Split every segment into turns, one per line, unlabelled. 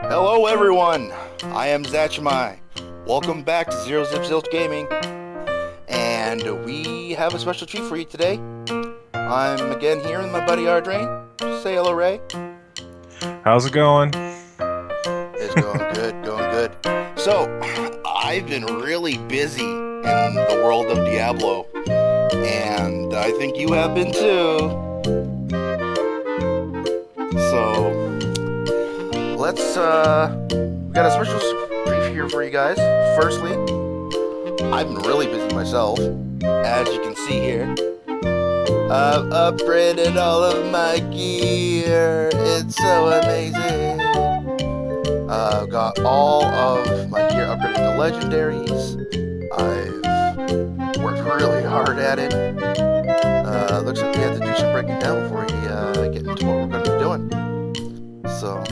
Hello everyone, I am Zachmai. Welcome back to Zerozipziltch Gaming, and we have a special treat for you today. I'm again here with my buddy Ardrayne. Say hello, Ray.
How's it going?
It's going good, going good. So, I've been really busy in the world of Diablo, and I think you have been too. So, we got a special brief here for you guys. Firstly, I've been really busy myself, as you can see here. I've upgraded all of my gear. It's so amazing. I've got all of my gear upgraded to legendaries. I've worked really hard at it. Looks like we have to do some breaking down before we get into what we're going to be doing. So,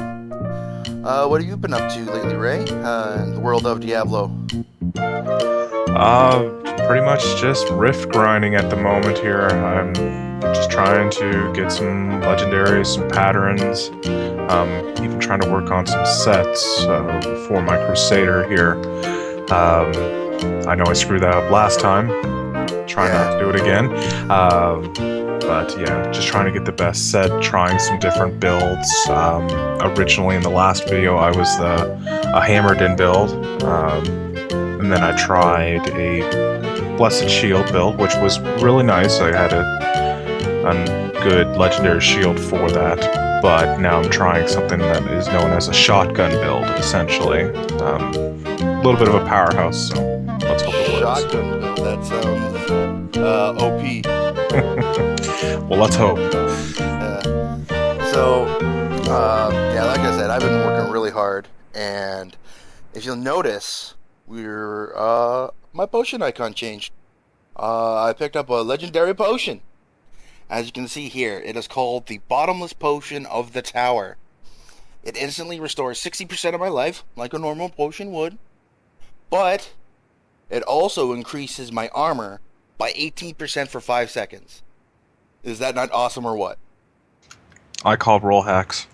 what have you been up to lately, Ray, in the world of Diablo?
Pretty much just rift grinding at the moment here. I'm just trying to get some legendaries, some patterns, even trying to work on some sets for my Crusader here. I know I screwed that up last time. Trying not to do it again. But yeah, just trying to get the best set, trying some different builds. Originally in the last video I was a Hammered-in build, and then I tried a Blessed Shield build, which was really nice. I had a good legendary shield for that, but now I'm trying something that is known as a shotgun build, essentially. A little bit of a powerhouse, so let's hope it works.
Shotgun build, that sounds OP.
Well, let's hope.
Yeah, like I said, I've been working really hard, and if you'll notice, my potion icon changed. I picked up a legendary potion. As you can see here, it is called the Bottomless Potion of the Tower. It instantly restores 60% of my life, like a normal potion would, but it also increases my armor by 18% for 5 seconds. Is that not awesome or what?
I call roll hacks.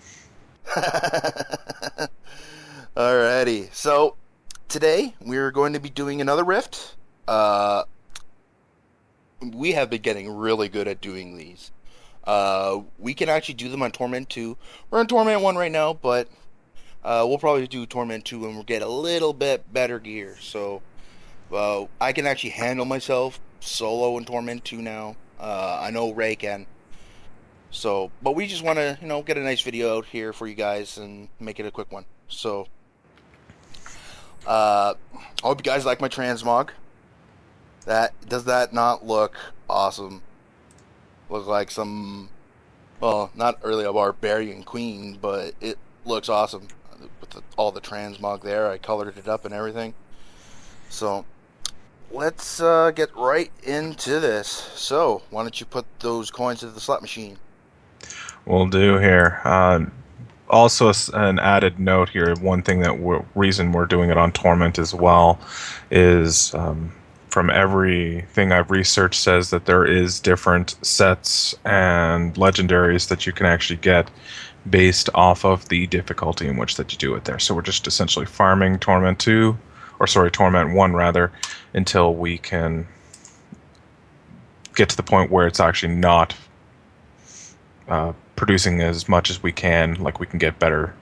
Alrighty, so today we're going to be doing another rift. We have been getting really good at doing these. We can actually do them on Torment 2. We're on Torment 1 right now, but we'll probably do Torment 2 and we'll get a little bit better gear. So I can actually handle myself solo in Torment 2 now. I know Ray can. So, but we just want to, get a nice video out here for you guys and make it a quick one. So, I hope you guys like my transmog. Does that not look awesome? Look like some, well, not really a barbarian queen, but it looks awesome with all the transmog there. I colored it up and everything. So, let's get right into this. So, why don't you put those coins into the slot machine?
Will do here. Also, an added note here, one thing reason we're doing it on Torment as well is from everything I've researched says that there is different sets and legendaries that you can actually get based off of the difficulty in which that you do it there. So we're just essentially farming Torment 1 rather, until we can get to the point where it's actually not producing as much as we can, like we can get better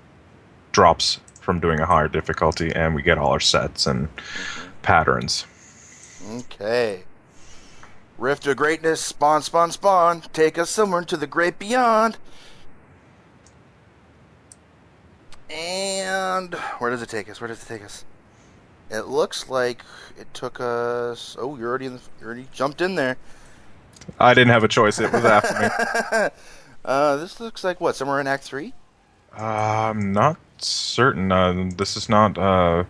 drops from doing a higher difficulty, and we get all our sets and patterns.
Okay. Rift of Greatness, spawn, spawn, spawn. Take us somewhere to the great beyond. And where does it take us? It looks like it took us. Oh, you already jumped in there.
I didn't have a choice. It was after me.
This looks like what? Somewhere in Act 3?
I'm not certain. This is not.
I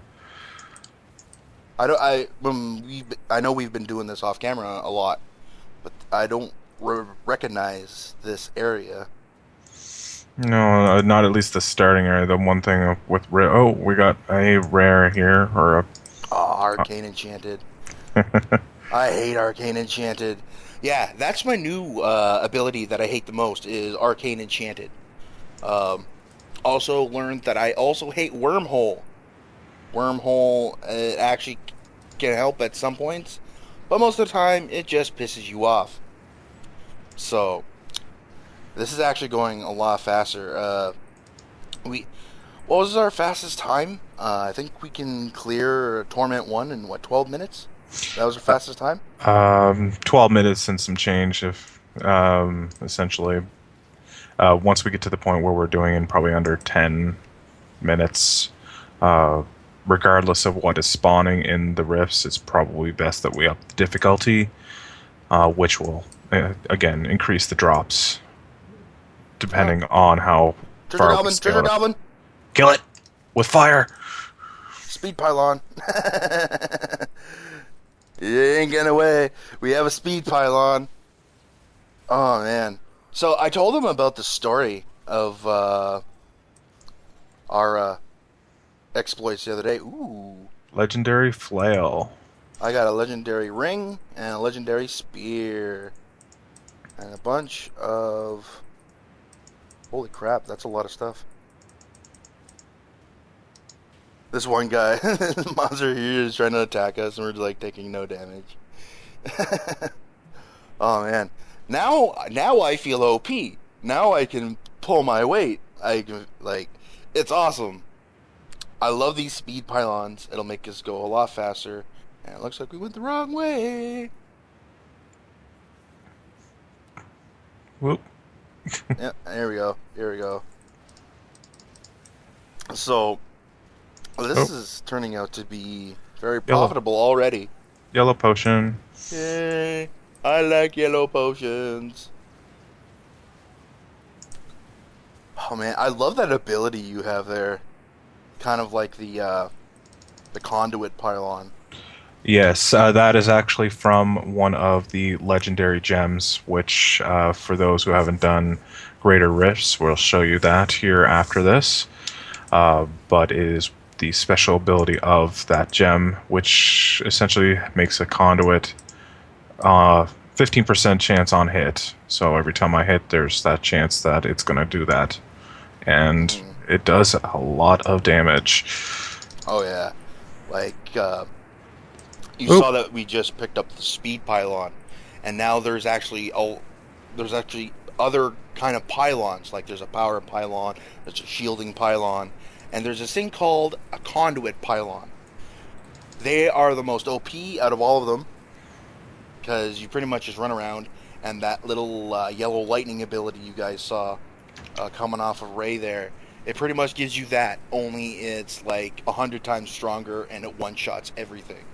know we've been doing this off camera a lot, but I don't recognize this area.
No, not at least the starting area. The one thing with rare. Oh, we got a rare here, or a.
Arcane Enchanted. I hate Arcane Enchanted. Yeah, that's my new ability that I hate the most is Arcane Enchanted. All Also learned that I also hate Wormhole. Wormhole actually can help at some points, but most of the time it just pisses you off. So this is actually going a lot faster. We What was our fastest time? I think we can clear Torment 1 in, what, 12 minutes? That was our fastest time?
12 minutes and some change, if essentially. Once we get to the point where we're doing in probably under 10 minutes, uh, regardless of what is spawning in the rifts, it's probably best that we up the difficulty, which will, again, increase the drops, depending on how
Trigger
far we
Goblin!
scale
Trigger
it.
Goblin!
Kill it! With fire!
Speed Pylon! You ain't getting away. We have a Speed Pylon. Oh, man. So I told him about the story of our exploits the other day. Ooh.
Legendary Flail.
I got a legendary ring and a legendary spear. And a bunch of... Holy crap, that's a lot of stuff. This one guy, monster here, is trying to attack us and we're like taking no damage. Oh man. Now I feel OP. Now I can pull my weight. I can, like, it's awesome. I love these speed pylons. It'll make us go a lot faster. And it looks like we went the wrong way.
Whoop.
Yeah, there we go. Here we go. So, this is turning out to be very profitable already.
Yellow potion.
Yay! I like yellow potions. Oh man, I love that ability you have there. Kind of like the conduit pylon.
Yes, that is actually from one of the legendary gems, which, for those who haven't done Greater Rifts, we'll show you that here after this. But it is the special ability of that gem, which essentially makes a conduit 15% chance on hit. So every time I hit, there's that chance that it's going to do that. And it does a lot of damage.
Oh yeah. Like, you saw that we just picked up the speed pylon, and now there's actually other kind of pylons. Like there's a power pylon, there's a shielding pylon, and there's this thing called a conduit pylon. They are the most OP out of all of them, because you pretty much just run around, and that little yellow lightning ability you guys saw coming off of Ray there, it pretty much gives you that, only it's like 100 times stronger, and it one-shots everything.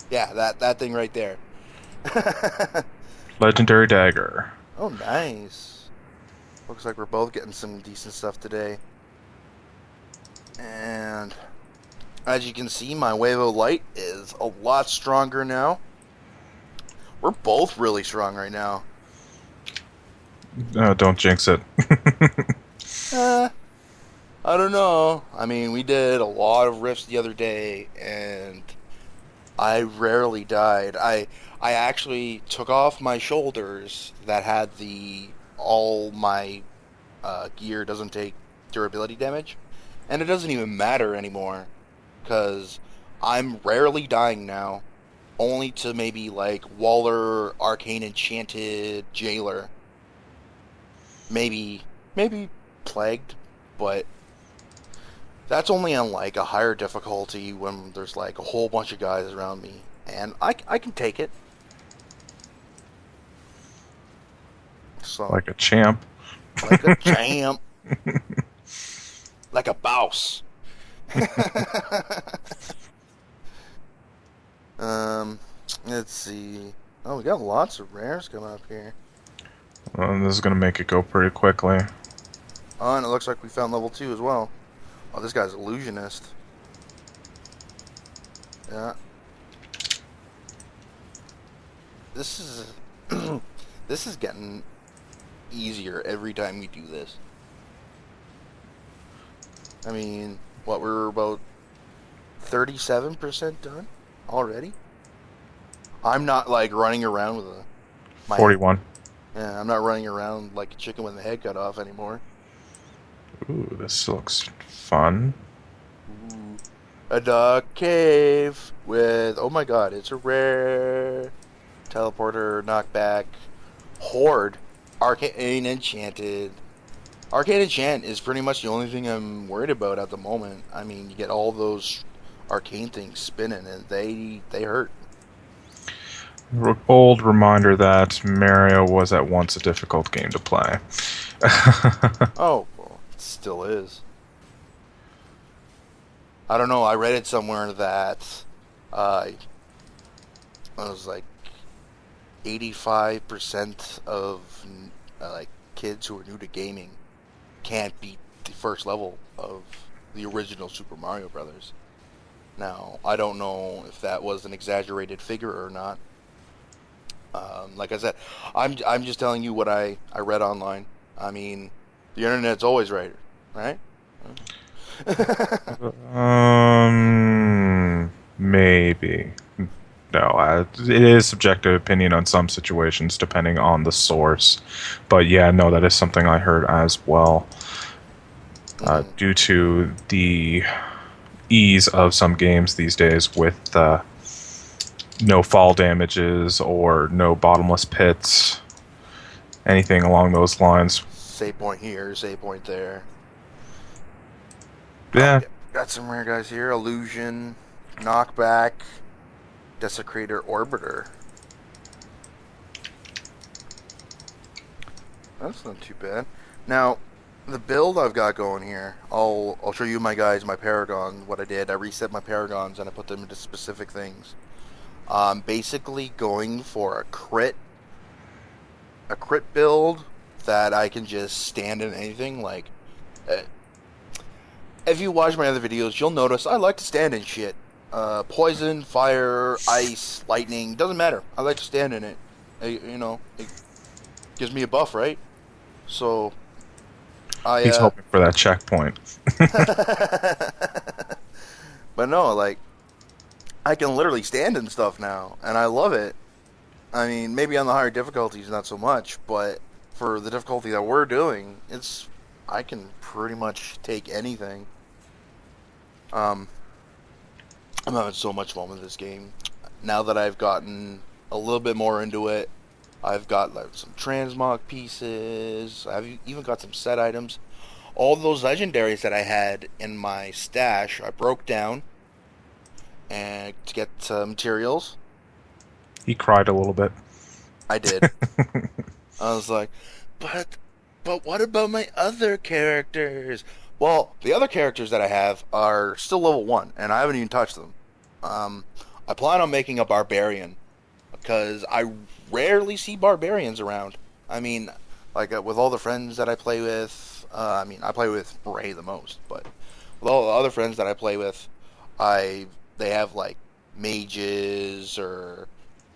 Yeah, that thing right there.
Legendary Dagger.
Oh, nice. Looks like we're both getting some decent stuff today. And as you can see, my Wave of Light is a lot stronger now. We're both really strong right now.
Don't jinx it.
I don't know. I mean, we did a lot of rifts the other day, and I rarely died. I actually took off my shoulders that had all my gear doesn't take durability damage, and it doesn't even matter anymore, because I'm rarely dying now, only to maybe like Waller, Arcane Enchanted, Jailer, maybe Plagued, but that's only on like a higher difficulty when there's like a whole bunch of guys around me, and I can take it. So,
Like a champ.
Like a champ. Like a boss. Let's see. Oh, we got lots of rares coming up here.
This is going to make it go pretty quickly.
Oh, and it looks like we found level 2 as well. Oh, this guy's illusionist. Yeah. This is this is getting easier every time we do this. I mean, what, we're about 37% done already? I'm not like running around with
41.
Yeah, I'm not running around like a chicken with the head cut off anymore.
Ooh, this looks fun.
Ooh. A dark cave with, oh my god, it's a rare teleporter, knockback, horde, arcane enchanted. Arcane enchant is pretty much the only thing I'm worried about at the moment. I mean, you get all those arcane things spinning, and they hurt.
Old reminder that Mario was at once a difficult game to play.
Oh, well, it still is. I don't know. I read it somewhere that it was like 85% of like kids who are new to gaming can't beat the first level of the original Super Mario Brothers. Now, I don't know if that was an exaggerated figure or not. Like I said, I'm just telling you what I read online. I mean, the internet's always right, right?
Maybe. No, it is subjective opinion on some situations depending on the source. But yeah, no, that is something I heard as well. Due to the ease of some games these days with no fall damages or no bottomless pits, anything along those lines.
Save point here, save point there. Oh,
Yeah,
yeah. Got some rare guys here. Illusion, Knockback, Desecrator, Orbiter. That's not too bad. Now, the build I've got going here, I'll show you my guys, my Paragon, what I did. I reset my Paragons and I put them into specific things. Basically going for a crit build that I can just stand in anything. Like, uh, if you watch my other videos, you'll notice I like to stand in shit. Poison, fire, ice, lightning, doesn't matter. I like to stand in it. It gives me a buff, right? So,
he's
I,
hoping for that checkpoint.
but no, like, I can literally stand in stuff now, and I love it. I mean, maybe on the higher difficulties, not so much, but for the difficulty that we're doing, I can pretty much take anything. Um, I'm having so much fun with this game. Now that I've gotten a little bit more into it, I've got like some transmog pieces. I've even got some set items. All those legendaries that I had in my stash, I broke down and to get materials.
He cried a little bit.
I did. I was like, but but what about my other characters? Well, the other characters that I have are still level 1, and I haven't even touched them. Um, I plan on making a barbarian because I rarely see barbarians around. I mean, like with all the friends that I play with, I mean, I play with Ray the most, but with all the other friends that I play with, I they have like mages or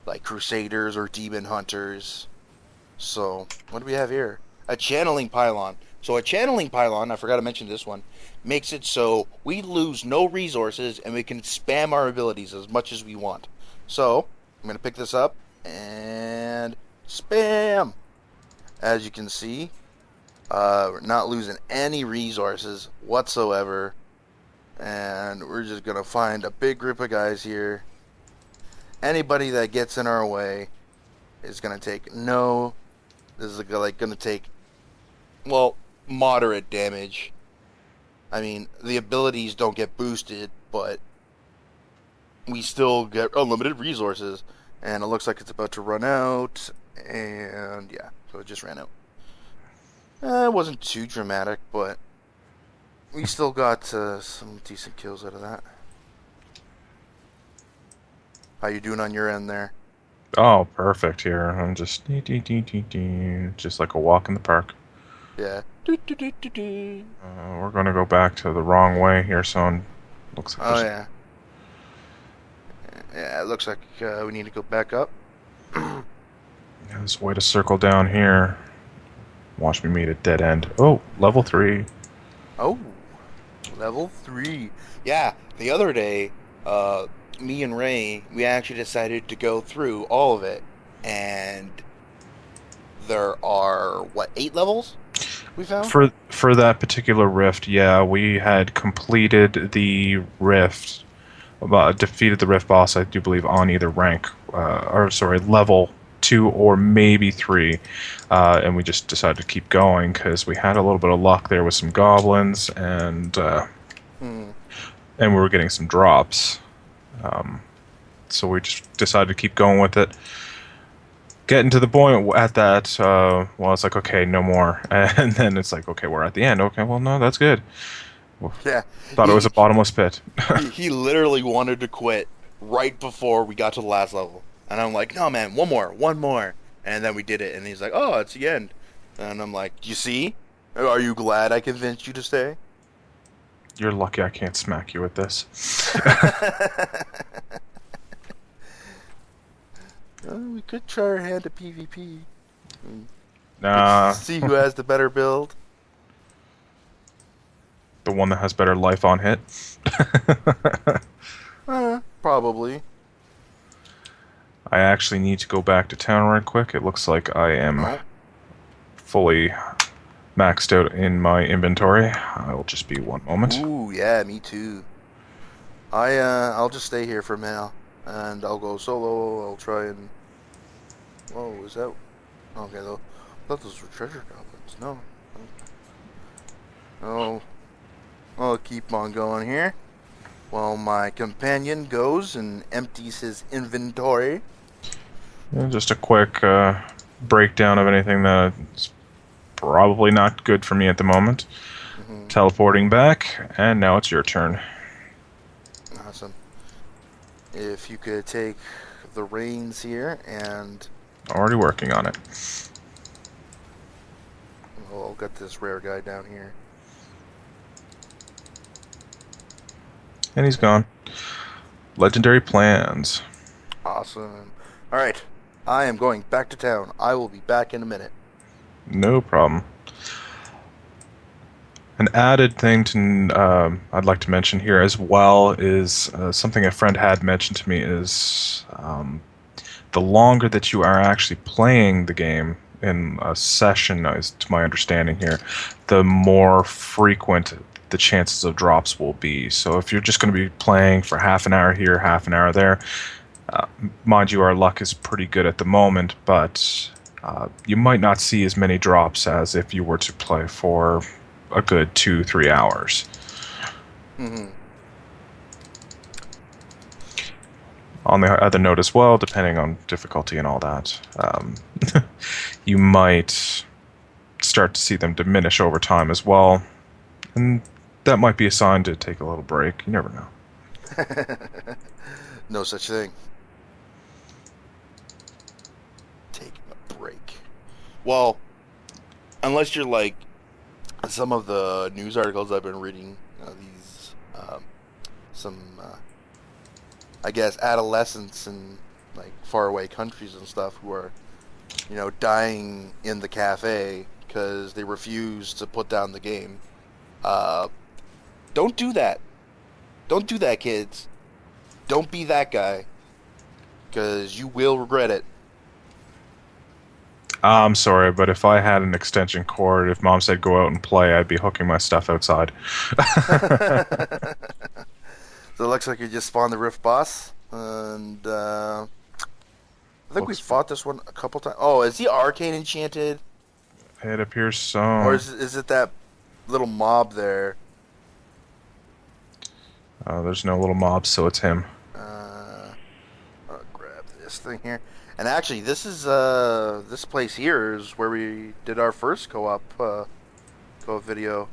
like crusaders or demon hunters. So, what do we have here? A channeling pylon. So, a channeling pylon, I forgot to mention this one, makes it so we lose no resources and we can spam our abilities as much as we want. So, I'm going to pick this up and spam. As you can see, we're not losing any resources whatsoever. And we're just going to find a big group of guys here. Anybody that gets in our way is going to take no. This is like going to take, well, moderate damage. I mean, the abilities don't get boosted, but we still get unlimited resources. And it looks like it's about to run out. And yeah, so it just ran out. It wasn't too dramatic, but we still got some decent kills out of that. How you doing on your end there?
Oh, perfect here. I'm just just like a walk in the park.
Yeah.
We're gonna go back to the wrong way here, so it looks like
Oh
there's
yeah. Yeah, it looks like we need to go back up.
there's a way to circle down here. Watch me meet a dead end. Oh, level 3.
Oh, level 3. Yeah, the other day, me and Ray, we actually decided to go through all of it, and there are what, 8 levels? we found?
For that particular rift, yeah, we had completed the rift, defeated the rift boss, I do believe, on either rank, or sorry, level 2 or maybe 3, and we just decided to keep going because we had a little bit of luck there with some goblins,
Hmm.
and we were getting some drops. So we just decided to keep going with it. Getting to the point at that, well, it's like, okay, no more. And then it's like, okay, we're at the end. Okay, well, no, that's good. Well,
Yeah,
thought it was a bottomless pit.
he literally wanted to quit right before we got to the last level, and I'm like, no, man, one more, and then we did it, and he's like, oh, it's the end, and I'm like, you see? Are you glad I convinced you to stay?
You're lucky I can't smack you with this.
We could try our hand at PvP. Let's
Nah,
see who has the better build.
the one that has better life on hit.
Probably.
I actually need to go back to town right quick. It looks like I am
Oh,
fully maxed out in my inventory. I'll just be one moment.
ooh, yeah, me too. I'll just stay here for a minute, and I'll go solo. I'll try and. Whoa, is that? Okay, though. I thought those were treasure goblins. No. Oh, I'll keep on going here. While my companion goes and empties his inventory.
Yeah, just a quick breakdown of anything that's probably not good for me at the moment.
Mm-hmm.
Teleporting back, and now it's your turn.
Awesome. If you could take the reins here, and
Already working on it.
I'll get this rare guy down here.
And he's gone. Legendary plans.
Awesome. All right, I am going back to town. I will be back in a minute.
No problem. An added thing I'd like to mention here as well is something a friend had mentioned to me is the longer that you are actually playing the game in a session, is to my understanding here, the more frequent the chances of drops will be. So if you're just going to be playing for half an hour here, half an hour there, mind you, our luck is pretty good at the moment, but you might not see as many drops as if you were to play for a good 2-3 hours.
Mm-hmm.
On the other note as well, depending on difficulty and all that, you might start to see them diminish over time as well, and that might be a sign to take a little break. You never know.
No such thing. Taking a break. Well, unless you're like some of the news articles I've been reading, these some I guess adolescents in like faraway countries and stuff who are dying in the cafe because they refuse to put down the game. Don't do that. Don't do that, kids. Don't be that guy, because you will regret it.
I'm sorry, but if I had an extension cord, if Mom said go out and play, I'd be hooking my stuff outside.
So it looks like you just spawned the Rift boss, and I think we fought this one a couple times. Oh, is he arcane enchanted,
It appears so.
or is it that little mob there?
There's no little mobs, so it's him.
I'll grab this thing here. And actually, this is this place here is where we did our first co-op video.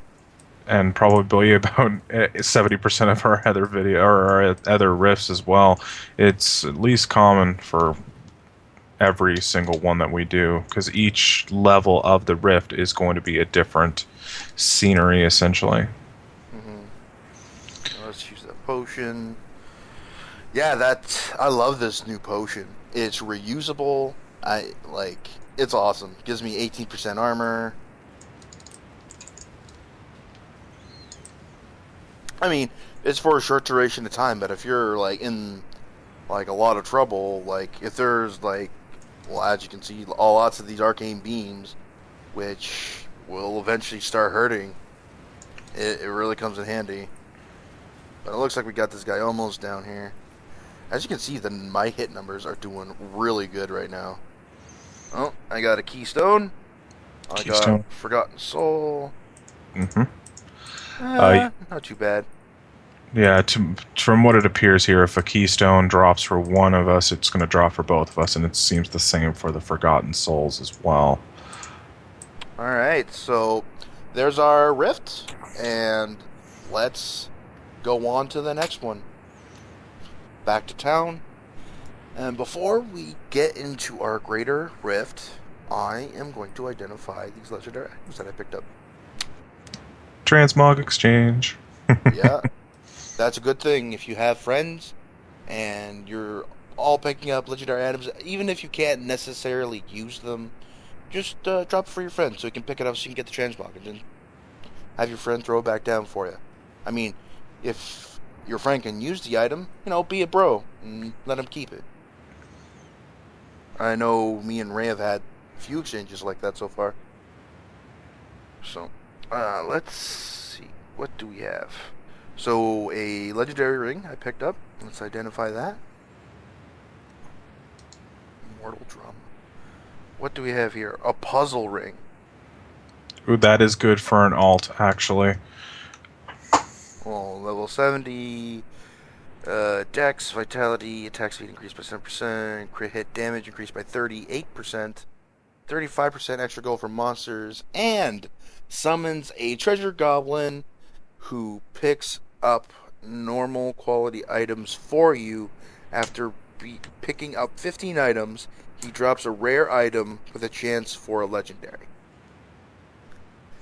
And probably about 70% of our other video or our other riffs as well. It's at least common for every single one that we do, because each level of the rift is going to be a different scenery, essentially.
Let's use that potion. Yeah, I love this new potion. It's reusable. It's awesome. Gives me 18% armor. I mean, it's for a short duration of time, but if you're like in like a lot of trouble, like if there's like, well, as you can see, lots of these arcane beams, which will eventually start hurting. It really comes in handy. But it looks like we got this guy almost down here. As you can see, my hit numbers are doing really good right now. Oh, I got a keystone. I got
Keystone.
Forgotten Soul.
Mm-hmm. Uh,
Not too bad.
yeah, from what it appears here, if a keystone drops for one of us, it's going to drop for both of us, and it seems the same for the Forgotten Souls as well.
Alright, so there's our rift, and let's go on to the next one. Back to town. And before we get into our greater rift, I am going to identify these legendary items that I picked up.
Transmog exchange.
Yeah, that's a good thing if you have friends and you're all picking up legendary items, even if you can't necessarily use them. Just drop it for your friend so you can pick it up so you can get the transmog and then have your friend throw it back down for you. I mean, if your friend can use the item, be a bro and let him keep it. I know me and Ray have had a few exchanges like that so far. So, let's see. What do we have? So, a legendary ring I picked up. Let's identify that. Mortal Drum. What do we have here? A puzzle ring.
Ooh, that is good for an alt, actually.
Well, level 70. Dex, Vitality, attack speed increased by 7%. Crit hit damage increased by 38%. 35% extra gold for monsters. And summons a treasure goblin who picks up normal quality items for you. After picking up 15 items, he drops a rare item with a chance for a legendary.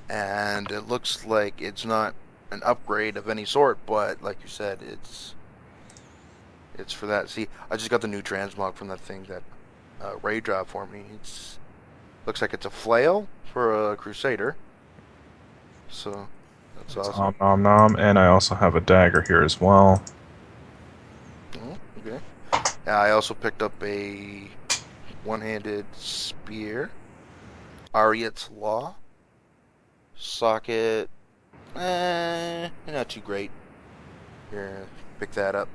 And it looks like it's not an upgrade of any sort, but like you said, it's for that. See, I just got the new transmog from that thing that Ray dropped for me. Looks like it's a flail for a crusader. So that's awesome.
Nom nom nom, and I also have a dagger here as well.
Oh, okay. I also picked up a one-handed spear. Ariet's Law. Socket. Not too great. Here, pick that up.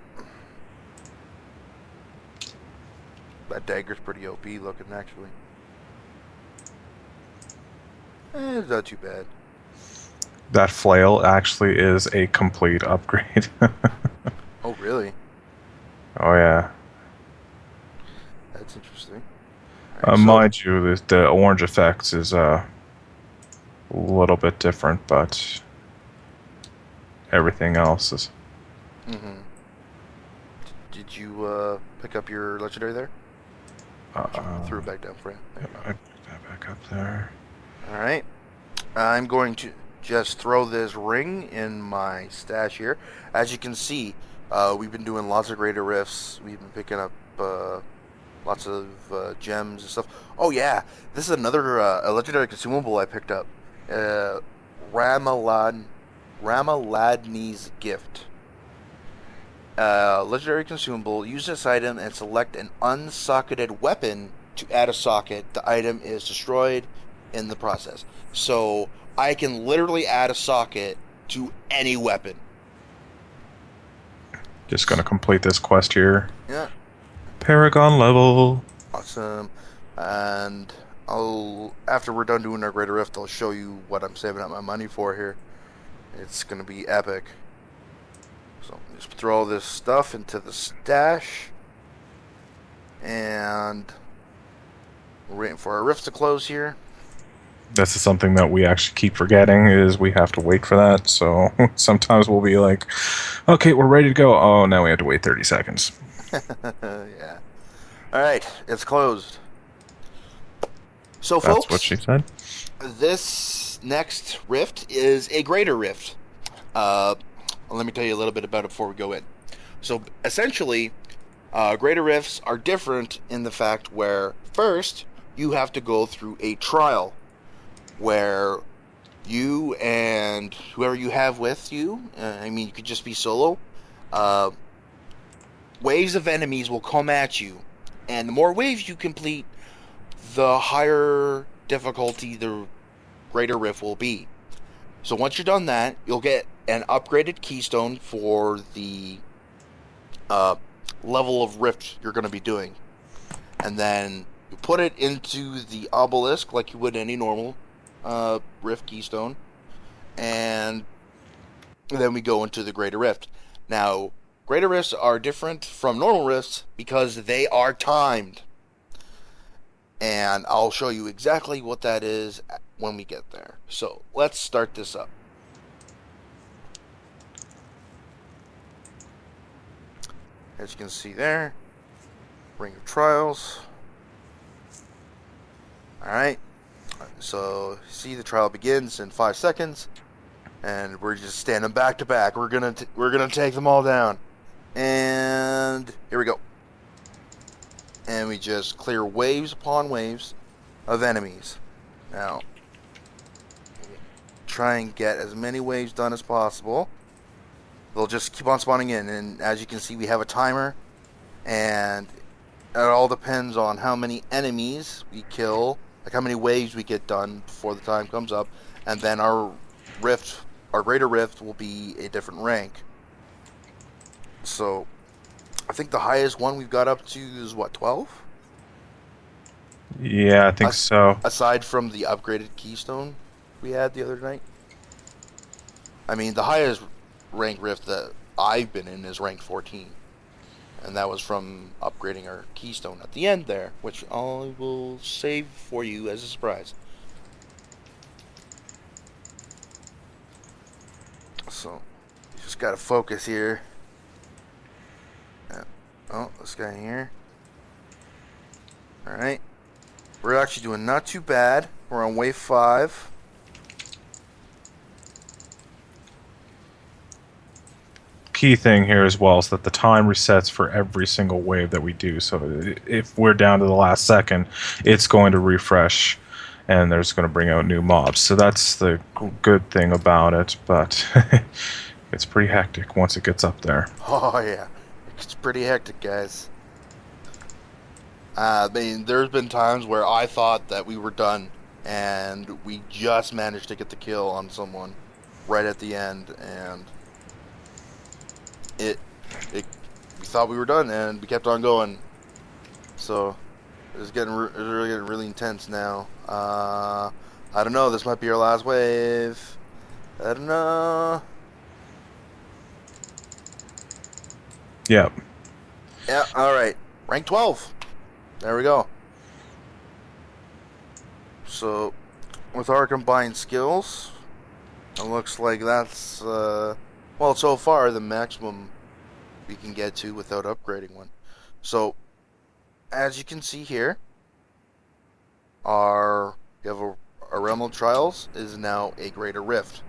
That dagger's pretty OP looking, actually. It's not too bad.
That flail actually is a complete upgrade.
Oh, really?
Oh, yeah.
That's interesting. Right, so,
mind you, the orange effects is a little bit different, but everything else is...
Mm-hmm. Did you pick up your legendary there? Threw it back down for you.
I picked that back up there.
Alright. I'm going to just throw this ring in my stash here. As you can see, we've been doing lots of greater rifts. We've been picking up lots of gems and stuff. Oh yeah, this is another a legendary consumable I picked up. Ramaladni's Gift. Legendary consumable. Use this item and select an unsocketed weapon to add a socket. The item is destroyed in the process. So I can literally add a socket to any weapon.
Just gonna complete this quest here.
Yeah.
Paragon level.
Awesome. And after we're done doing our Greater Rift, I'll show you what I'm saving up my money for here. It's gonna be epic. So just throw this stuff into the stash. And we're waiting for our rift to close here.
This is something that we actually keep forgetting, is we have to wait for that. So sometimes we'll be like, okay, we're ready to go. Oh, now we have to wait 30 seconds.
Yeah. Alright, it's closed. So
That's
folks,
what she said.
This next rift is a greater rift. Let me tell you a little bit about it before we go in. So essentially, greater rifts are different in the fact where first you have to go through a trial where you and whoever you have with you, you could just be solo, waves of enemies will come at you, and the more waves you complete, the higher difficulty the greater rift will be. So once you're done that, you'll get an upgraded keystone for the level of rift you're going to be doing. And then you put it into the obelisk like you would any normal rift keystone. And then we go into the greater rift. Now, greater rifts are different from normal rifts because they are timed. And I'll show you exactly what that is when we get there. So, let's start this up. As you can see there, Ring of Trials. Alright, so see the trial begins in 5 seconds, and we're just standing back to back. We're gonna take them all down, and here we go. And we just clear waves upon waves of enemies. Now, try and get as many waves done as possible. They'll just keep on spawning in, and as you can see, we have a timer, and it all depends on how many enemies we kill, like how many waves we get done before the time comes up, and then our greater rift will be a different rank. So, I think the highest one we've got up to is what, 12?
Yeah, I think so.
Aside from the upgraded keystone we had the other night. I mean, the highest rank rift that I've been in is rank 14. And that was from upgrading our keystone at the end there, which I will save for you as a surprise. So, you just gotta focus here. Oh, this guy here. Alright. We're actually doing not too bad. We're on wave 5.
Key thing here as well is that the time resets for every single wave that we do. So if we're down to the last second, it's going to refresh, and there's going to bring out new mobs. So that's the good thing about it, but it's pretty hectic once it gets up there.
Oh yeah, it's pretty hectic, guys. I mean, there's been times where I thought that we were done, and we just managed to get the kill on someone right at the end, and we thought we were done, and we kept on going. So it's really getting really intense now. I don't know. This might be our last wave. I don't know.
Yep.
Yeah. All right. Rank 12. There we go. So with our combined skills, it looks like that's well, so far the maximum we can get to without upgrading one. So, as you can see here, we have a Realm of Trials is now a greater rift.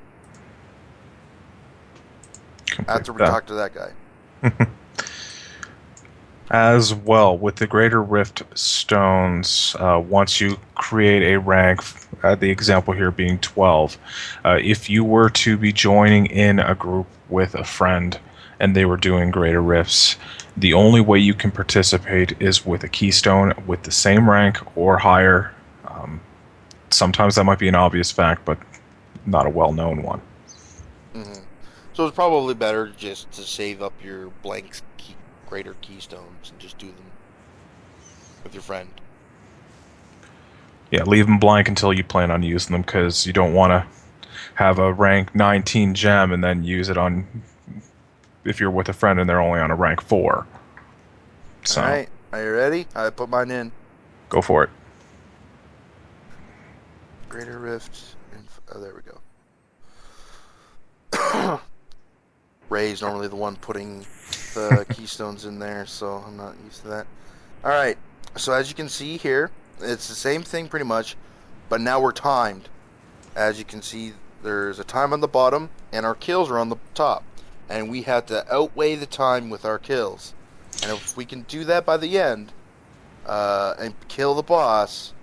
After we talk to that guy.
As well, with the greater rift stones, once you create a rank, the example here being 12, if you were to be joining in a group with a friend and they were doing greater rifts, the only way you can participate is with a keystone with the same rank or higher. Sometimes that might be an obvious fact, but not a well-known one.
Mm-hmm. So it's probably better just to save up your blank greater keystones and just do them with your friend.
Yeah, leave them blank until you plan on using them, because you don't want to have a rank 19 gem and then use it on if you're with a friend and they're only on a rank 4. So,
alright, are you ready? I put mine in.
Go for it.
Greater Rift. Oh, there we go. Ray's normally the one putting the keystones in there, so I'm not used to that. Alright, so as you can see here, it's the same thing pretty much, but now we're timed. As you can see, there's a time on the bottom, and our kills are on the top. And we have to outweigh the time with our kills. And if we can do that by the end, and kill the boss,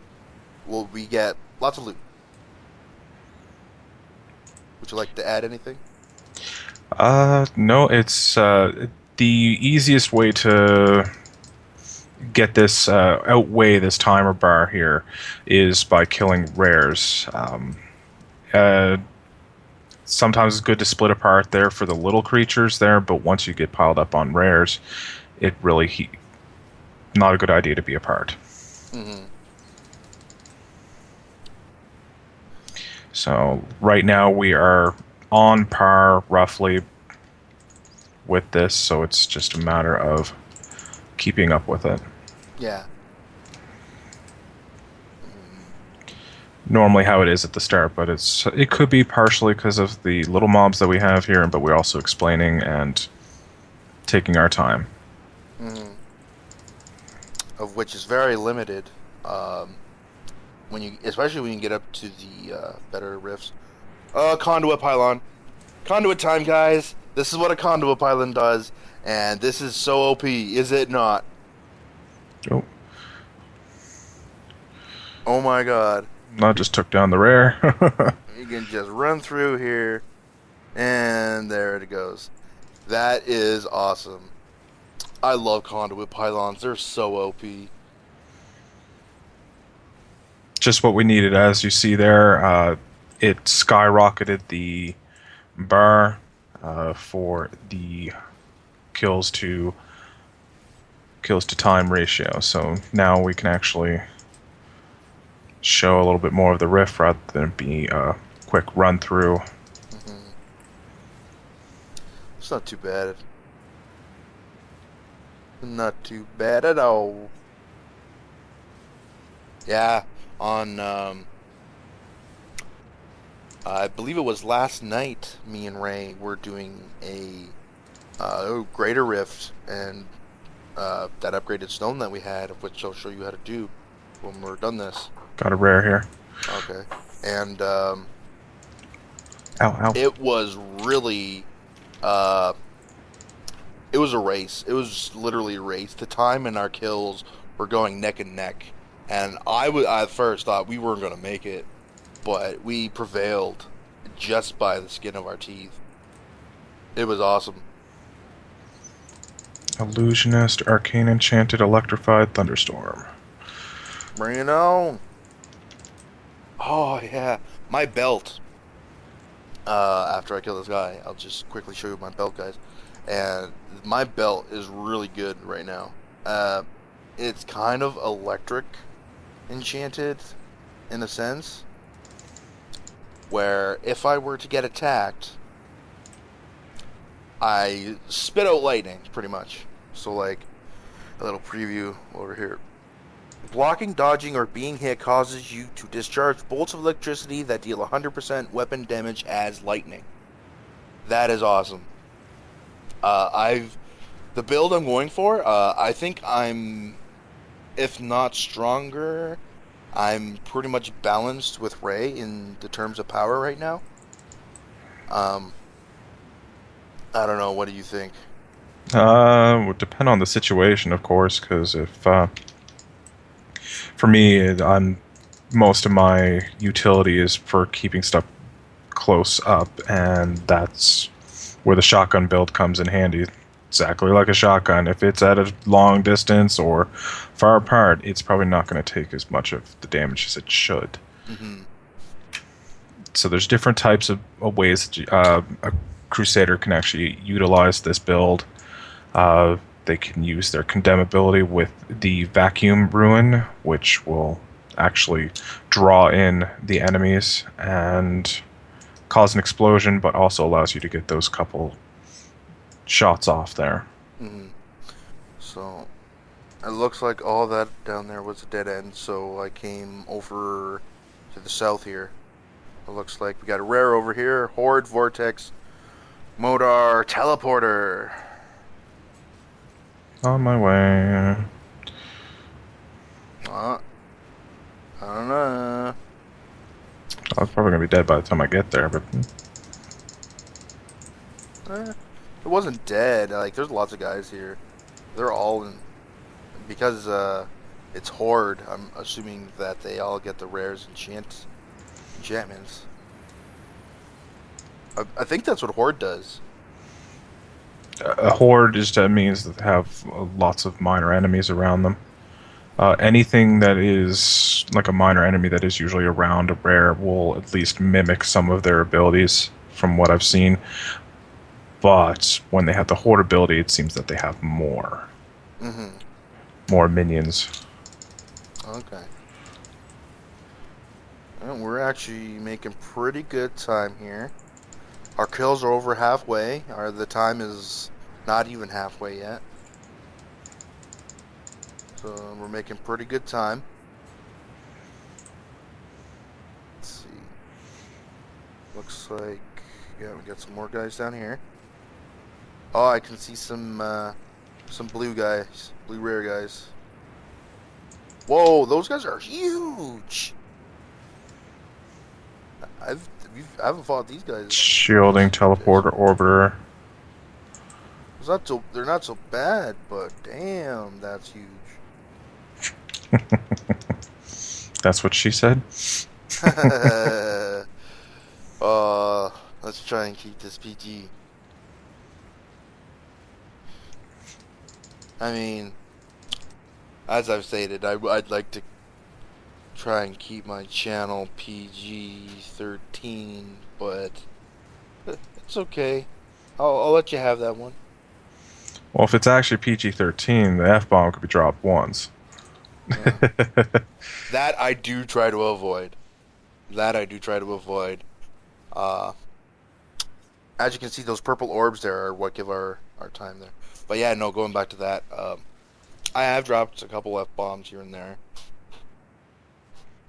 we get lots of loot. Would you like to add anything?
No, it's the easiest way to get this outweigh this timer bar here is by killing rares. Sometimes it's good to split apart there for the little creatures there, but once you get piled up on rares, it really not a good idea to be apart.
Mm-hmm.
So right now we are on par roughly with this, so it's just a matter of keeping up with it.
Yeah.
Normally how it is at the start, but it could be partially because of the little mobs that we have here, but we're also explaining and taking our time.
Mm-hmm. Of which is very limited. Especially when you get up to the better rifts. Conduit pylon. Conduit time, guys. This is what a conduit pylon does, and this is so OP, is it not?
Oh.
Oh my god.
I just took down the rare.
You can just run through here, and there it goes. That is awesome. I love conduit pylons. They're so OP.
Just what we needed, as you see there. It skyrocketed the bar for the kills to time ratio. So now we can actually show a little bit more of the riff rather than be a quick run through.
Mm-hmm. It's not too bad. Not too bad at all. Yeah, on I believe it was last night, me and Ray were doing a greater rift, and that upgraded stone that we had, of which I'll show you how to do when we're done this.
Got a rare here.
Okay. And
Ow, ow.
it was really it was a race. It was literally a race. The time and our kills were going neck and neck. And I at first thought we weren't going to make it, but we prevailed just by the skin of our teeth. It was awesome.
Illusionist, Arcane Enchanted, Electrified, Thunderstorm.
Bring it on. Oh, yeah. My belt. After I kill this guy, I'll just quickly show you my belt, guys. And my belt is really good right now. It's kind of electric enchanted in a sense, where if I were to get attacked, I spit out lightning, pretty much. So, like, a little preview over here. Blocking, dodging, or being hit causes you to discharge bolts of electricity that deal 100% weapon damage as lightning. That is awesome. The build I'm going for, I think I'm, if not stronger, I'm pretty much balanced with Ray in the terms of power right now. I don't know. What do you think?
Would depend on the situation, of course, because if for me, most of my utility is for keeping stuff close up, and that's where the shotgun build comes in handy. Exactly like a shotgun. If it's at a long distance or far apart, it's probably not going to take as much of the damage as it should.
Mm-hmm.
So there's different types of ways that a Crusader can actually utilize this build. They can use their condemnability with the Vacuum Ruin, which will actually draw in the enemies and cause an explosion, but also allows you to get those couple shots off there.
Mm-hmm. So, it looks like all that down there was a dead end, so I came over to the south here. It looks like we got a rare over here, Horde, Vortex, Modar, Teleporter.
On my way.
I don't know.
I was probably going to be dead by the time I get there, but...
It wasn't dead. Like, there's lots of guys here. They're all in... Because, it's Horde, I'm assuming that they all get the rares enchantments. I think that's what Horde does.
A Horde just means that they have lots of minor enemies around them. Anything that is like a minor enemy that is usually around a rare will at least mimic some of their abilities from what I've seen. But when they have the horde ability, it seems that they have more.
Mm-hmm.
More minions.
Okay. Well, we're actually making pretty good time here. Our kills are over halfway. The time is not even halfway yet. So we're making pretty good time. Let's see. Looks like, yeah, we got some more guys down here. Oh, I can see some blue guys, blue rare guys. Whoa, those guys are huge. I haven't fought these guys.
Shielding, teleporter, orbiter.
They're not so bad, but damn, that's huge.
That's what she said.
Let's try and keep this PG. I mean, as I've stated, I'd like to try and keep my channel PG-13, but it's okay. I'll let you have that one.
Well, if it's actually PG-13, the F-bomb could be dropped once.
Yeah. That I do try to avoid. As you can see, those purple orbs there are what give our time there. But yeah, no, going back to that, I have dropped a couple F-bombs here and there.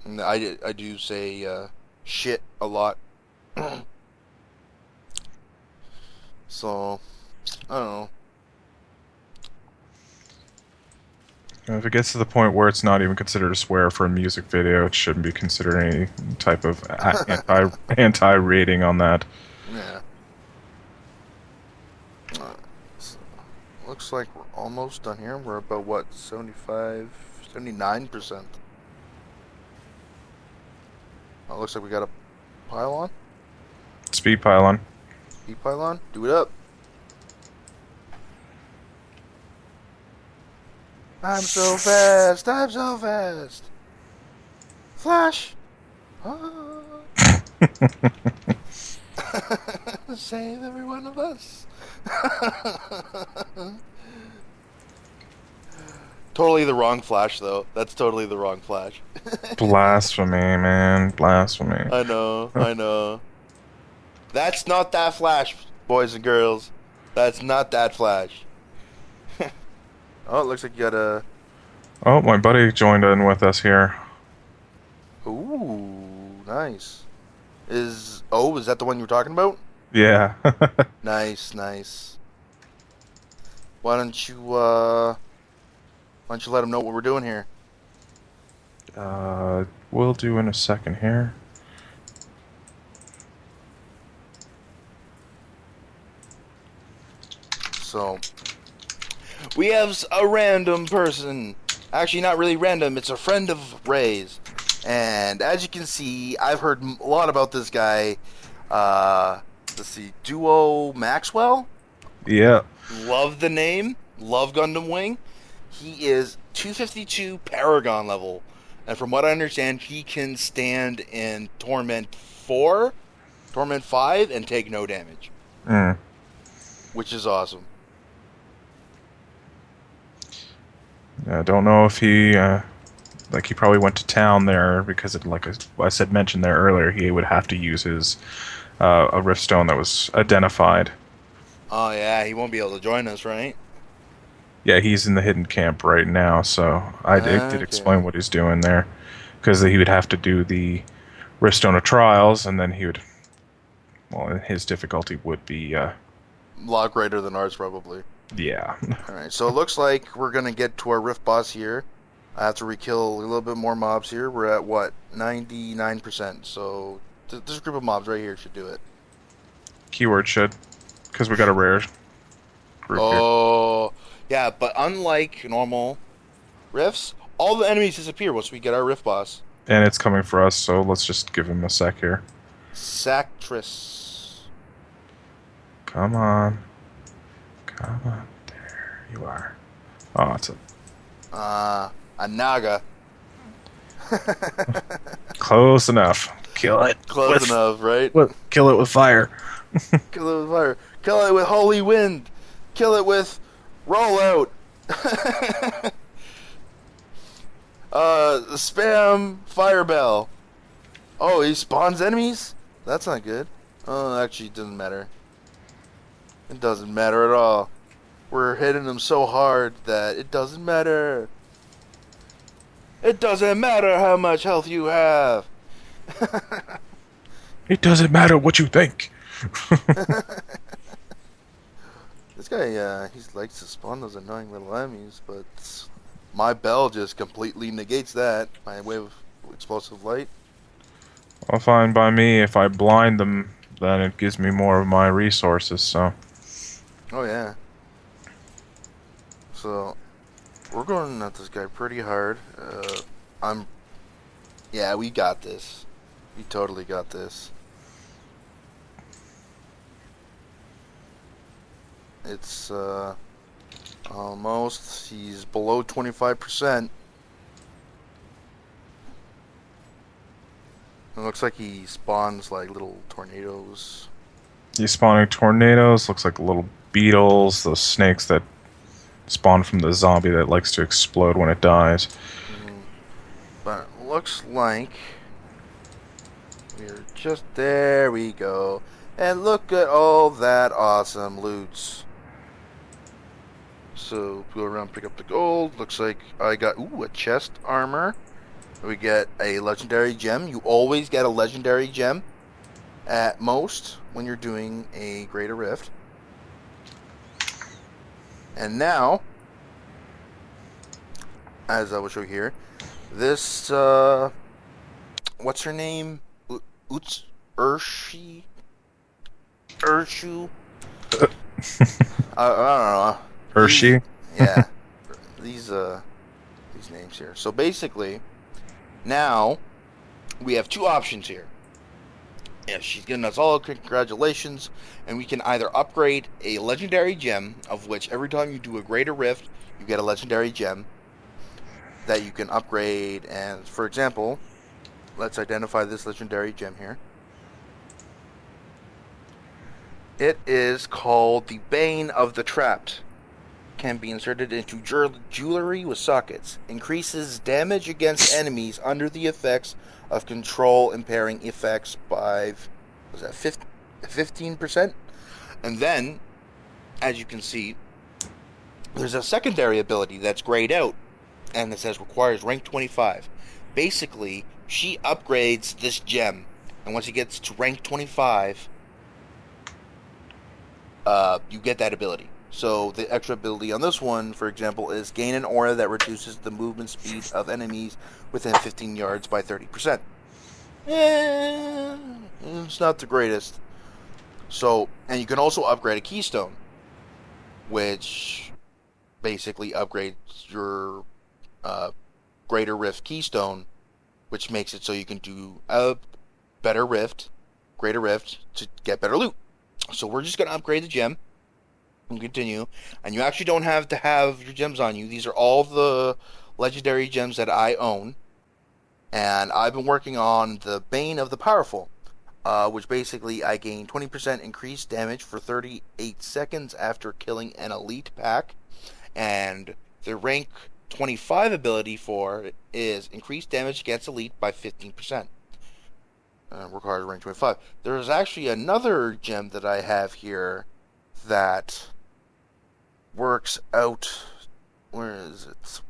And I do say shit a lot. So, I don't know.
If it gets to the point where it's not even considered a swear for a music video, it shouldn't be considered any type of anti-rating on that.
Yeah. So, looks like we're almost done here. We're about, what, 75, 79%. Oh, looks like we got a pylon.
Speed pylon.
Speed pylon. Do it up. I'm so fast. I'm so fast. Flash. Save every one of us. Totally the wrong Flash, though. That's totally the wrong Flash.
Blasphemy, man. Blasphemy.
I know. That's not that Flash, boys and girls. That's not that Flash. Oh, it looks like you got a...
Oh, my buddy joined in with us here.
Ooh, nice. Is that the one you were talking about?
Yeah.
Nice. Why don't you let him know what we're doing here?
We'll do in a second here.
So, we have a random person. Actually, not really random. It's a friend of Ray's. And as you can see, I've heard a lot about this guy. Let's see, Duo Maxwell?
Yeah.
Love the name. Love Gundam Wing. He is 252 Paragon level. And from what I understand, he can stand in Torment 4, Torment 5, and take no damage. Which is awesome.
I don't know if he, he probably went to town there because, mentioned there earlier, he would have to use his, a rift stone that was identified.
Oh yeah, he won't be able to join us, right?
Yeah, he's in the hidden camp right now, so I did explain what he's doing there. Because he would have to do the rift stone of trials, and then he would, his difficulty would be,
a lot greater than ours, probably.
Yeah.
Alright, so it looks like we're going to get to our rift boss here. After we kill a little bit more mobs here, we're at, what, 99%. So this group of mobs right here should do it.
Keyword should. Because we got a rare group
here. Yeah, but unlike normal rifts, all the enemies disappear once we get our rift boss.
And it's coming for us, so let's just give him a sec here.
Sactress.
Come on. Come on. There you are. Oh, it's a...
A Naga.
Close enough. Kill it
Close enough, right?
kill it with fire.
Kill it with fire. Kill it with holy wind. Kill it with rollout. Spam fire bell. Oh, he spawns enemies? That's not good. Oh, actually, it doesn't matter. It doesn't matter at all. We're hitting them so hard that it doesn't matter. It doesn't matter how much health you have.
It doesn't matter what you think.
This guy, he likes to spawn those annoying little enemies, but my bell just completely negates that. My wave of explosive light.
Well, fine by me. If I blind them, then it gives me more of my resources, so...
Oh, yeah. So, we're going at this guy pretty hard. Yeah, we got this. We totally got this. It's, almost. He's below 25%. It looks like he spawns like little tornadoes.
He's spawning tornadoes, looks like little beetles, those snakes that spawn from the zombie that likes to explode when it dies.
But it looks like we're just... There we go. And look at all that awesome loots. So, go around, pick up the gold. Looks like I got, a chest armor. We get a legendary gem. You always get a legendary gem at most when you're doing a Greater Rift. And now, as I will show here, this, what's her name? Urshu? I don't know.
Hershey?
Yeah. These names here. So basically, now we have two options here. Yeah, she's giving us all congratulations, and we can either upgrade a legendary gem, of which every time you do a Greater Rift, you get a legendary gem that you can upgrade. And for example, let's identify this legendary gem here. It is called the Bane of the Trapped. Can be inserted into jewelry with sockets. Increases damage against enemies under the effects of control impairing effects by 15%. And then, as you can see, there's a secondary ability that's grayed out, and it says requires rank 25. Basically, she upgrades this gem, and once it gets to rank 25, you get that ability. So the extra ability on this one, for example, is gain an aura that reduces the movement speed of enemies within 15 yards by 30%. It's not the greatest. So, and you can also upgrade a keystone, which basically upgrades your Greater Rift keystone, which makes it so you can do a better rift, Greater Rift, to get better loot. So we're just going to upgrade the gem and continue. And you actually don't have to have your gems on you. These are all the legendary gems that I own. And I've been working on the Bane of the Powerful, which basically I gain 20% increased damage for 38 seconds after killing an elite pack. And the rank 25 ability for it is increased damage against elite by 15%. Requires rank 25. There's actually another gem that I have here that works out. Where is it?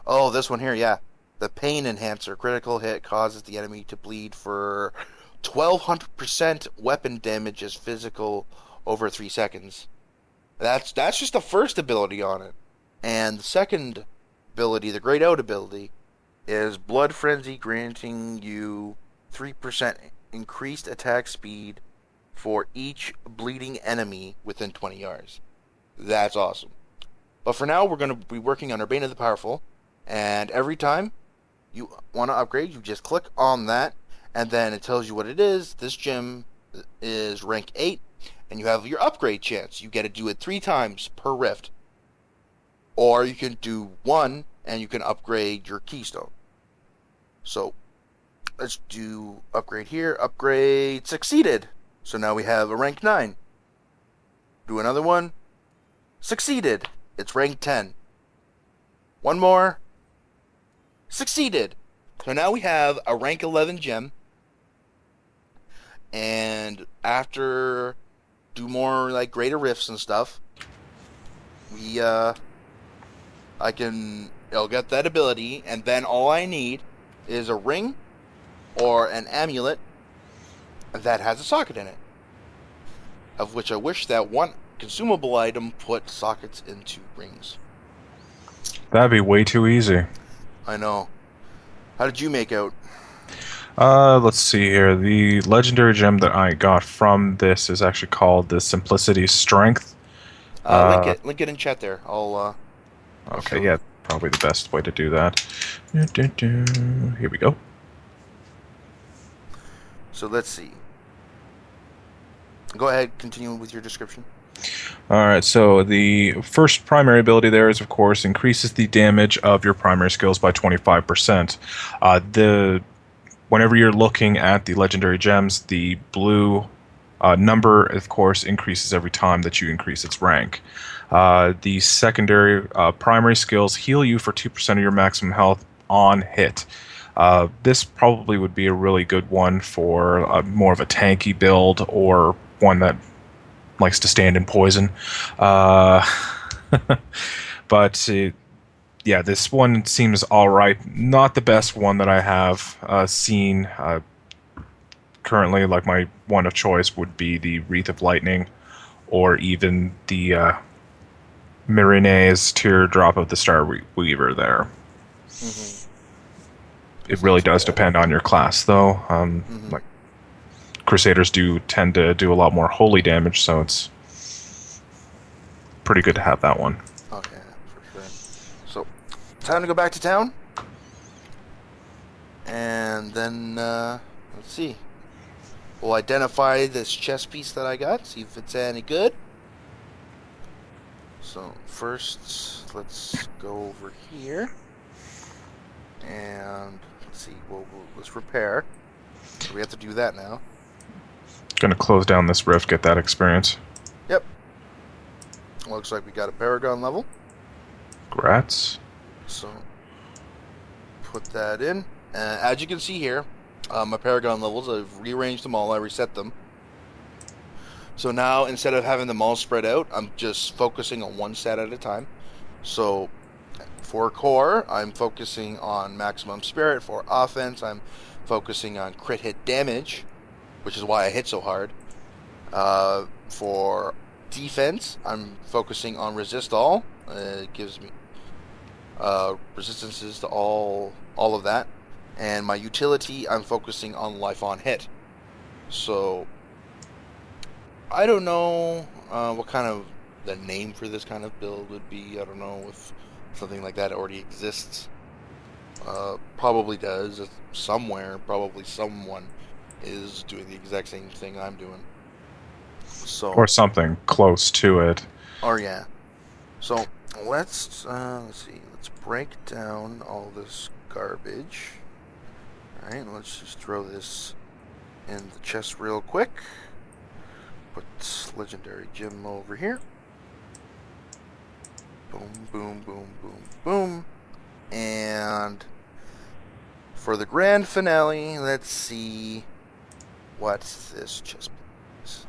Oh, this one here, yeah. The Pain Enhancer. Critical hit causes the enemy to bleed for 1200% weapon damage as physical over 3 seconds. That's just the first ability on it. And the second ability, the grayed out ability, is Blood Frenzy, granting you 3% increased attack speed for each bleeding enemy within 20 yards. That's awesome. But for now, we're going to be working on our Bane of the Powerful, and every time you want to upgrade, you just click on that, and then it tells you what it is. This gem is rank 8, and you have your upgrade chance. You get to do it 3 times per rift. or you can do 1 and you can upgrade your keystone. So let's do upgrade here. Upgrade succeeded. So now we have a rank 9. Do another one. Succeeded. It's rank 10. One more. Succeeded. So now we have a rank 11 gem. And after do more like greater rifts and stuff, it'll get that ability, and then all I need is a ring or an amulet that has a socket in it. Of which I wish that one consumable item put sockets into rings.
That'd be way too easy.
I know. How did you make out?
Let's see here. The legendary gem that I got from this is actually called the Simplicity Strength.
Link it in chat there. I'll
okay, yeah, probably the best way to do that. Here we go.
So let's see. Go ahead, continue with your description.
Alright, so the first primary ability there is, of course, increases the damage of your primary skills by 25%. Whenever you're looking at the legendary gems, the blue number, of course, increases every time that you increase its rank. The secondary primary skills heal you for 2% of your maximum health on hit. This probably would be a really good one for more of a tanky build, or one that likes to stand in poison. But yeah, this one seems alright. Not the best one that I have seen currently. Like, my one of choice would be the Wreath of Lightning, or even the Mirine's Teardrop of the Star Weaver there.
Mm-hmm.
It really does depend on your class, though. Like, Crusaders do tend to do a lot more holy damage, so it's pretty good to have that one.
Okay, for sure. So, time to go back to town. And then, let's see. We'll identify this chess piece that I got, see if it's any good. So, first, let's go over here. And, let's see, let's repair. So we have to do that now.
Gonna close down this rift, get that experience.
Yep. Looks like we got a Paragon level.
Grats.
So, put that in. As you can see here, my Paragon levels, I've rearranged them all, I reset them. So now, instead of having them all spread out, I'm just focusing on one stat at a time. So, for core, I'm focusing on maximum spirit. For offense, I'm focusing on crit hit damage, which is why I hit so hard. For defense, I'm focusing on resist all. It gives me resistances to all of that. And my utility, I'm focusing on life on hit. So, I don't know what kind of the name for this kind of build would be. I don't know if something like that already exists. Probably does. Somewhere, probably someone is doing the exact same thing I'm doing. So,
or something close to it.
Or yeah. So let's see. Let's break down all this garbage. All right. Let's just throw this in the chest real quick. Put legendary gem over here. Boom, boom, boom, boom, boom. And for the grand finale, let's see what this chest is.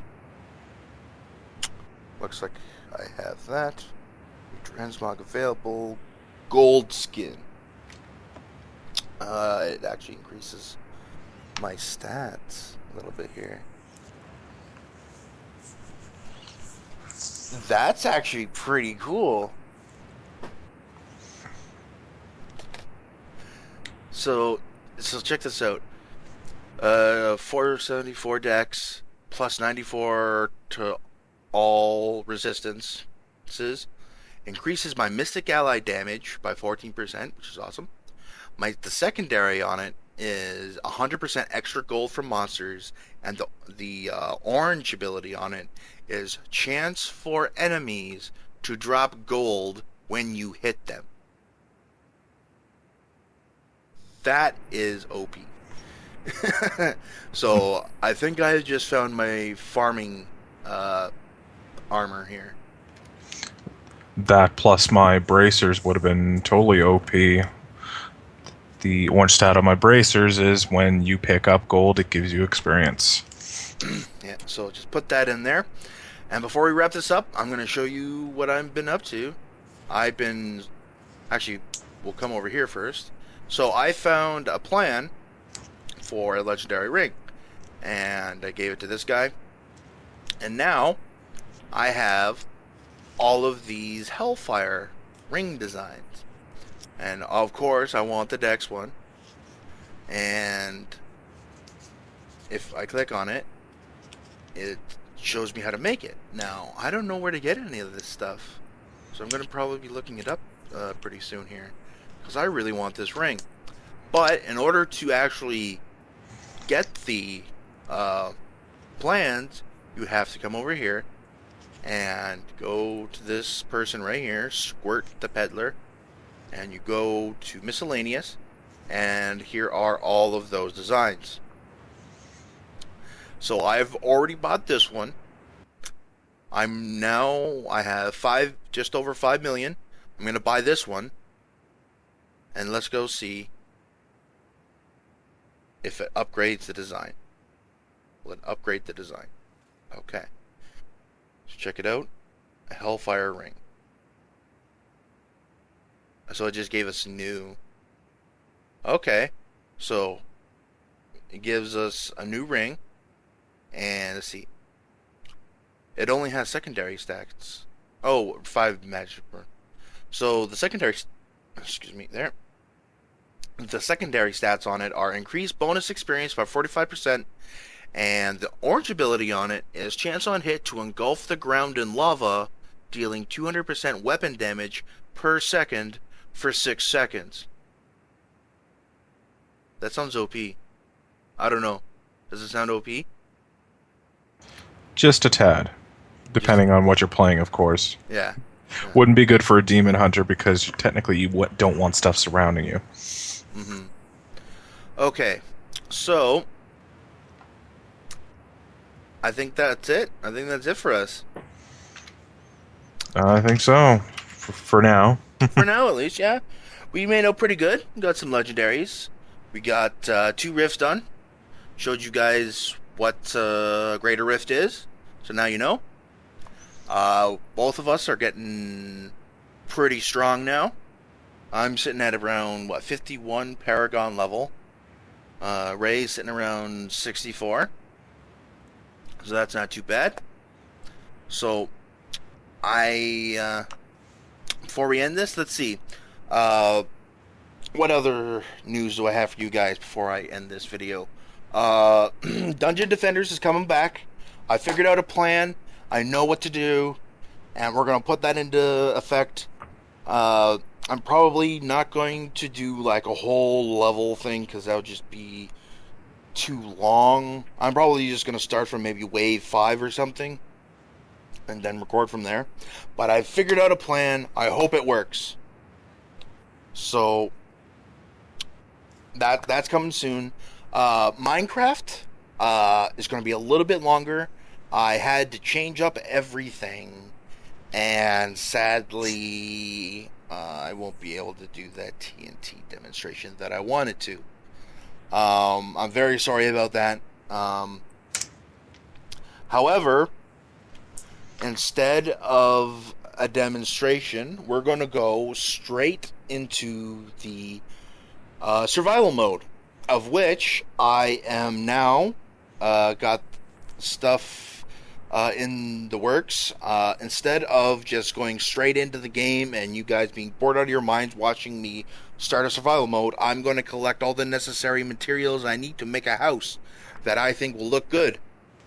Looks like I have that. Transmog available. Gold skin. It actually increases my stats a little bit here. That's actually pretty cool. So check this out. 474 dex plus 94 to all resistances. Increases my mystic ally damage by 14%, which is awesome. The secondary on it is 100% extra gold from monsters, and the orange ability on it is chance for enemies to drop gold when you hit them. That is OP. So I think I just found my farming armor here.
That plus my bracers would have been totally OP. The orange stat on my bracers is when you pick up gold, it gives you experience.
Yeah, so just put that in there. And before we wrap this up, I'm going to show you what I've been up to. Actually, we'll come over here first. So I found a plan for a legendary ring, and I gave it to this guy. And now I have all of these Hellfire ring designs. And of course, I want the Dex one. And if I click on it, it shows me how to make it. Now, I don't know where to get any of this stuff, so I'm going to probably be looking it up pretty soon here, because I really want this ring. But in order to actually get the plans, you have to come over here and go to this person right here, Squirt the Peddler, and you go to Miscellaneous, and here are all of those designs. So I've already bought this one. I have just over 5 million. I'm going to buy this one. And let's go see if it upgrades the design. Will it upgrade the design? Okay. Let's check it out. A Hellfire ring. So it just gave us new. Okay. So it gives us a new ring. And let's see. It only has secondary stats. Oh, 5 magic burn. So the secondary, there. The secondary stats on it are increased bonus experience by 45%, and the orange ability on it is chance on hit to engulf the ground in lava, dealing 200% weapon damage per second for 6 seconds. That sounds OP. I don't know. Does it sound OP?
Just a tad. Depending on what you're playing, of course.
Yeah.
Wouldn't be good for a demon hunter because technically you don't want stuff surrounding you.
Mm-hmm. Okay, so I think that's it. I think that's it for us.
I think so. For now.
For now, at least, yeah. We made out pretty good. We got some legendaries. We got 2 rifts done. Showed you guys what Greater Rift is. So now you know. Both of us are getting pretty strong now. I'm sitting at around, 51 Paragon level. Ray's sitting around 64. So that's not too bad. So, before we end this, let's see. What other news do I have for you guys before I end this video? Dungeon Defenders is coming back. I figured out a plan. I know what to do. And we're going to put that into effect. I'm probably not going to do like a whole level thing because that would just be too long. I'm probably just going to start from maybe wave 5 or something and then record from there. But I figured out a plan. I hope it works. So that's coming soon. Minecraft is going to be a little bit longer. I had to change up everything, and sadly I won't be able to do that TNT demonstration that I wanted to. I'm very sorry about that. However, instead of a demonstration, we're going to go straight into the survival mode, of which I am now got stuff in the works. Instead of just going straight into the game and you guys being bored out of your minds watching me start a survival mode, I'm going to collect all the necessary materials I need to make a house that I think will look good.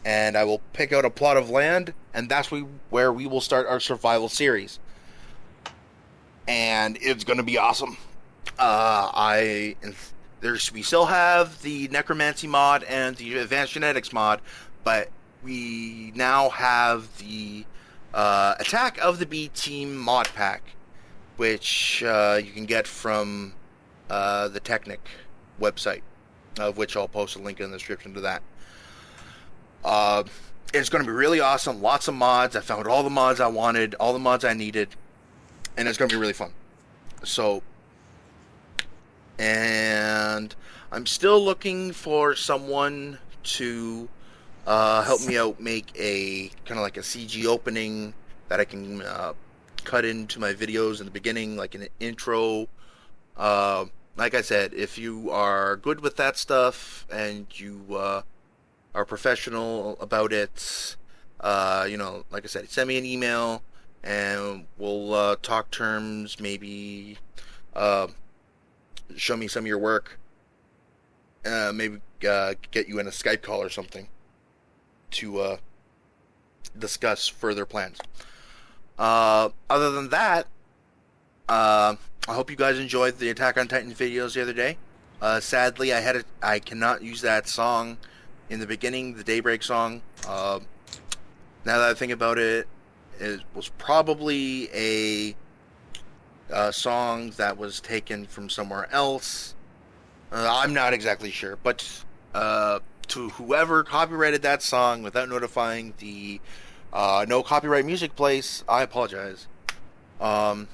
And I will pick out a plot of land, and that's where we will start our survival series. And it's going to be awesome. We still have the Necromancy mod and the Advanced Genetics mod, but we now have the Attack of the B Team mod pack. which you can get from the Technic website, of which I'll post a link in the description to that. It's going to be really awesome. Lots of mods. I found all the mods I wanted, all the mods I needed, and it's going to be really fun. So, and I'm still looking for someone to help me out make a kind of like a CG opening that I can cut into my videos in the beginning, like an intro. Like I said, if you are good with that stuff and you are professional about it, like I said, send me an email and we'll talk terms, maybe show me some of your work, maybe get you in a Skype call or something to discuss further plans. Other than that, I hope you guys enjoyed the Attack on Titan videos the other day. Sadly, I cannot use that song in the beginning, the Daybreak song. Now that I think about it, it was probably a song that was taken from somewhere else. I'm not exactly sure, but to whoever copyrighted that song without notifying the no copyright music place, I apologize. And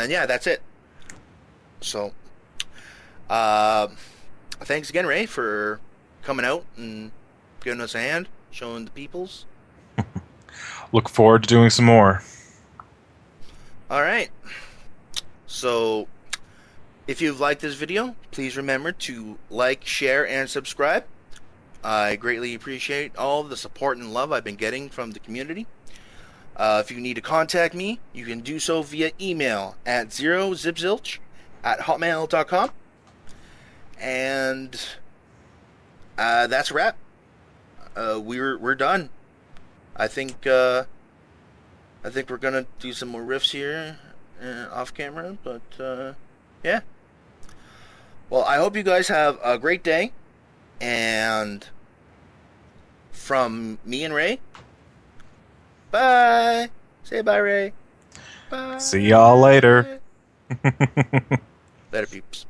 yeah, that's it. So, thanks again, Ray, for coming out and giving us a hand, showing the peoples.
Look forward to doing some more.
All right. So, if you've liked this video, please remember to like, share, and subscribe. I greatly appreciate all the support and love I've been getting from the community. If you need to contact me, you can do so via email at Zerozipziltch@hotmail.com. And that's a wrap. We're done. I think we're gonna do some more riffs here off camera, but yeah. Well, I hope you guys have a great day, and from me and Ray, bye. Say bye, Ray. Bye.
See y'all later.
Later, peeps.